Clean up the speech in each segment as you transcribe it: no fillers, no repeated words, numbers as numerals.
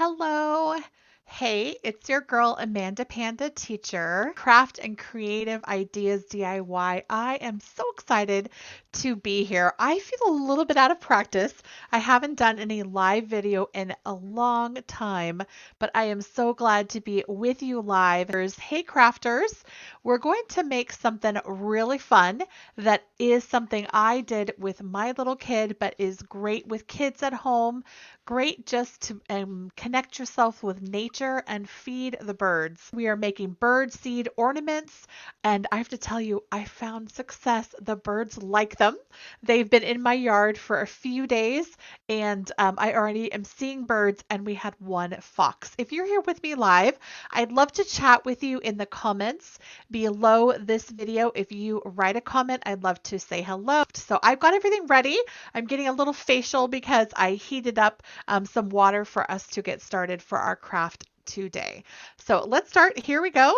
Hello. Hey, it's your girl Amanda Panda Teacher, Craft and Creative Ideas DIY. I am so excited to be here. I feel a little bit out of practice. I haven't done any live video in a long time, but I am so glad to be with you live. Hey, crafters, we're going to make something really fun that is something I did with my little kid, but is great with kids at home. Great just to connect yourself with nature and feed the birds. We are making bird seed ornaments, and I have to tell you, I found success. The birds like them. They've been in my yard for a few days, and I already am seeing birds, and we had one fox. If you're here with me live, I'd love to chat with you in the comments below this video. If you write a comment, I'd love to say hello. So I've got everything ready. I'm getting a little facial because I heated up some water for us to get started for our craft today. So let's start. Here we go.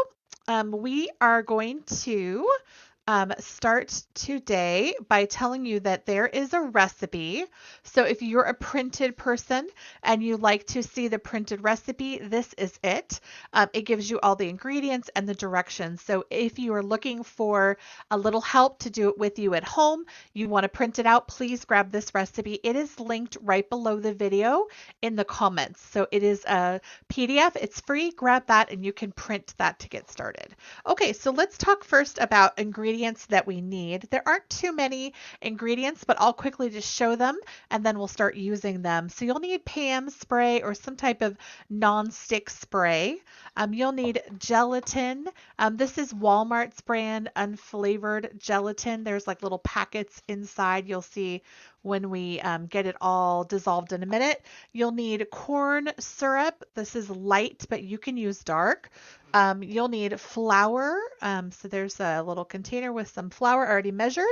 We are going to start today by telling you that there is a recipe. So if you're a printed person and you like to see the printed recipe, this is it. It gives you all the ingredients and the directions. So if you are looking for a little help to do it with you at home, you want to print it out, please grab this recipe. It is linked right below the video in the comments. So it is a PDF. It's free. Grab that and you can print that to get started. Okay, so let's talk first about ingredients that we need. There aren't too many ingredients, but I'll quickly just show them and then we'll start using them. So you'll need Pam spray or some type of non-stick spray. You'll need gelatin. This is Walmart's brand unflavored gelatin. There's like little packets inside. You'll see when we get it all dissolved in a minute. You'll need corn syrup. This is light, but you can use dark. You'll need flour. So there's a little container with some flour already measured.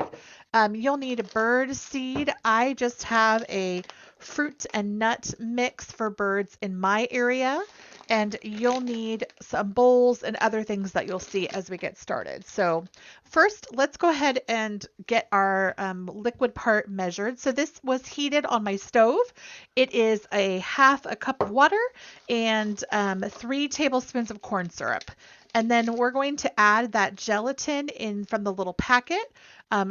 You'll need bird seed. I just have a fruit and nut mix for birds in my area. And you'll need some bowls and other things that you'll see as we get started. So first, let's go ahead and get our liquid part measured. So this was heated on my stove. It is a half a cup of water and 3 tablespoons of corn syrup. And then we're going to add that gelatin in from the little packet,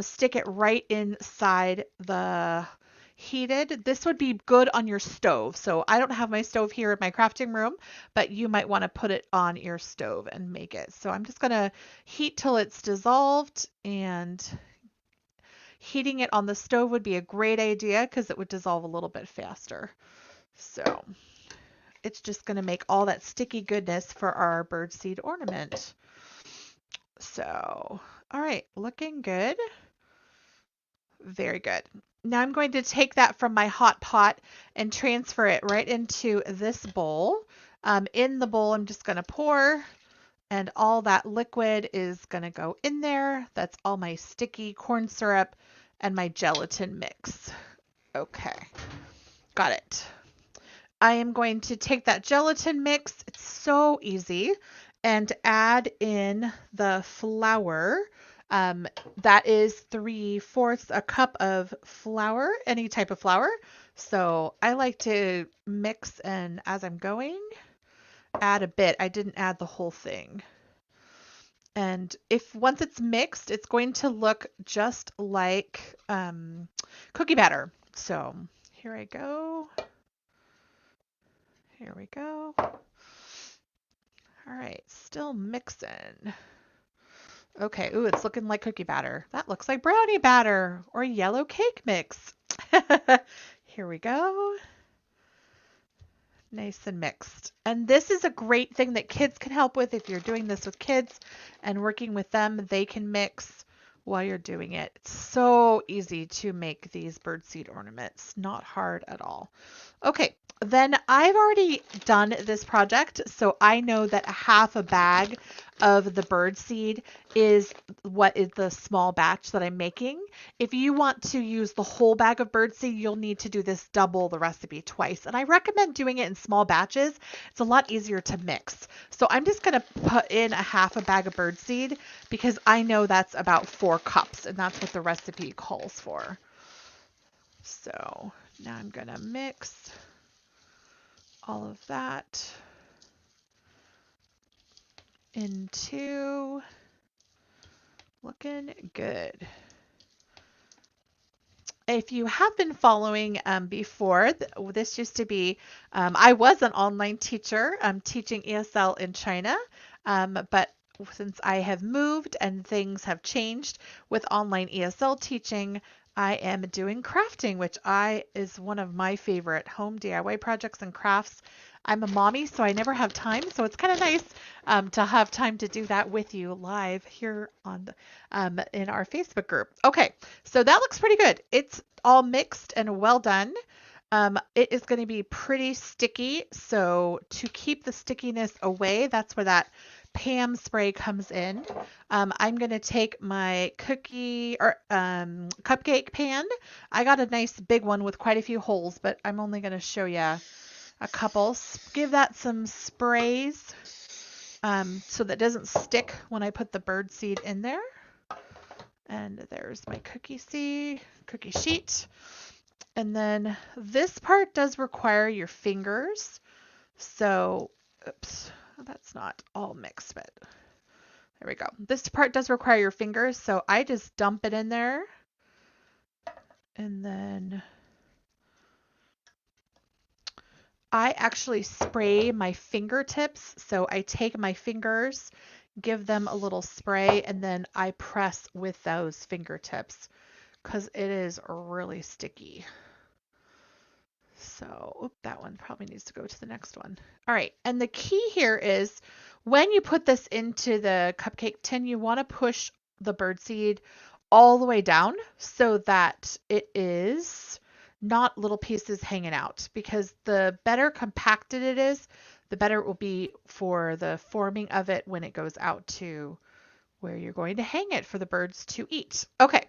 stick it right inside the heated. This would be good on your stove. So I don't have my stove here in my crafting room, but you might want to put it on your stove and make it. So I'm just going to heat till it's dissolved, and heating it on the stove would be a great idea because it would dissolve a little bit faster. So it's just going to make all that sticky goodness for our birdseed ornament. So, all right, looking good. Very good. Now I'm going to take that from my hot pot and transfer it right into this bowl. In the bowl, I'm just going to pour, and all that liquid is going to go in there. That's all my sticky corn syrup and my gelatin mix. Okay, got it. I am going to take that gelatin mix, it's so easy, and add in the flour. That is 3/4 a cup of flour, any type of flour. So I like to mix, and as I'm going, add a bit. I didn't add the whole thing. And if once it's mixed, it's going to look just like cookie batter. So here I go. Here we go. All right, still mixing. Okay, ooh, it's looking like cookie batter. That looks like brownie batter or yellow cake mix. Here we go. Nice and mixed. And this is a great thing that kids can help with. If you're doing this with kids and working with them, they can mix while you're doing it. It's so easy to make these birdseed ornaments. Not hard at all. Okay, then I've already done this project, so I know that half a bag of the birdseed is what is the small batch that I'm making. If you want to use the whole bag of birdseed, you'll need to do this double the recipe twice. And I recommend doing it in small batches. It's a lot easier to mix. So I'm just going to put in a half a bag of birdseed because I know that's about 4 cups, and that's what the recipe calls for. So now I'm going to mix all of that into looking good. If you have been following before, this used to be, I was an online teacher teaching ESL in China, but since I have moved and things have changed with online ESL teaching, I am doing crafting, which is one of my favorite home DIY projects and crafts. I'm a mommy, so I never have time, so it's kind of nice to have time to do that with you live here on in our Facebook group. Okay, so that looks pretty good. It's all mixed and well done. It is going to be pretty sticky, so to keep the stickiness away, that's where that Pam spray comes in. I'm going to take my cupcake pan. I got a nice big one with quite a few holes, but I'm only going to show you a couple. Give that some sprays so that doesn't stick when I put the bird seed in there. And there's my cookie sheet. And then this part does require your fingers. So, oops, that's not all mixed, but there we go. This part does require your fingers, so I just dump it in there. And then I actually spray my fingertips. So I take my fingers, give them a little spray, and then I press with those fingertips because it is really sticky. So that one probably needs to go to the next one. All right. And the key here is when you put this into the cupcake tin, you want to push the birdseed all the way down so that it is not little pieces hanging out, because the better compacted it is, the better it will be for the forming of it when it goes out to where you're going to hang it for the birds to eat. Okay.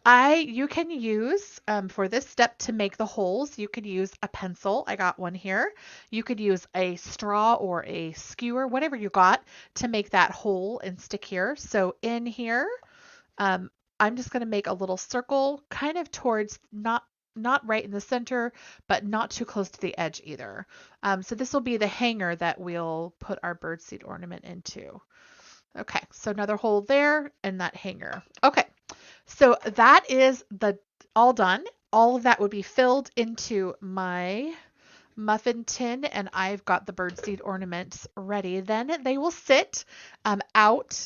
You can use, for this step to make the holes, you could use a pencil. I got one here. You could use a straw or a skewer, whatever you got, to make that hole and stick here. So in here, I'm just going to make a little circle kind of towards not right in the center, but not too close to the edge either. So this will be the hanger that we'll put our birdseed ornament into. Okay, so another hole there and that hanger. Okay. So that is all done. All of that would be filled into my muffin tin, and I've got the birdseed ornaments ready. Then they will sit out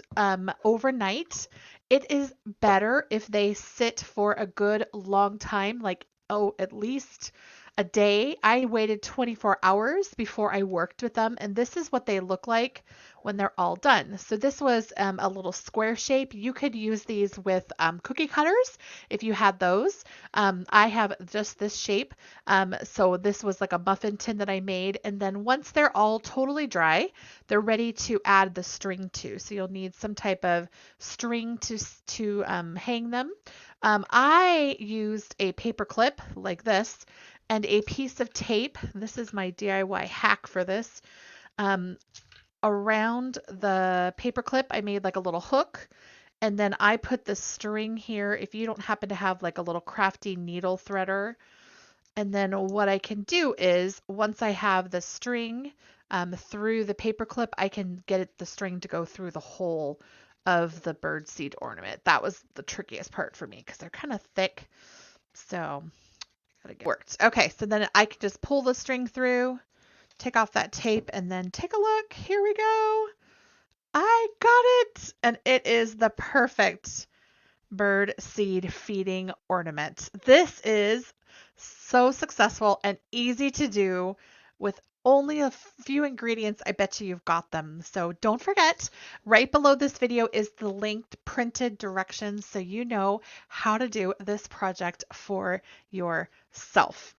overnight. It is better if they sit for a good long time, like at least a day. I waited 24 hours before I worked with them, and this is what they look like when they're all done. So this was a little square shape. You could use these with cookie cutters if you had those. I have just this shape. So this was like a muffin tin that I made. And then once they're all totally dry, they're ready to add the string to. So you'll need some type of string to hang them. I used a paper clip like this and a piece of tape. This is my DIY hack for this. Around the paper clip, I made like a little hook, and then I put the string here if you don't happen to have like a little crafty needle threader. And then what I can do is once I have the string through the paper clip, I can get the string to go through the hole of the birdseed ornament. That was the trickiest part for me because they're kind of thick. So gotta get it worked. Okay, so then I can just pull the string through, take off that tape, and then take a look. Here we go. I got it. And it is the perfect bird seed feeding ornament. This is so successful and easy to do with only a few ingredients. I bet you've got them. So don't forget, right below this video is the linked printed directions so you know how to do this project for yourself.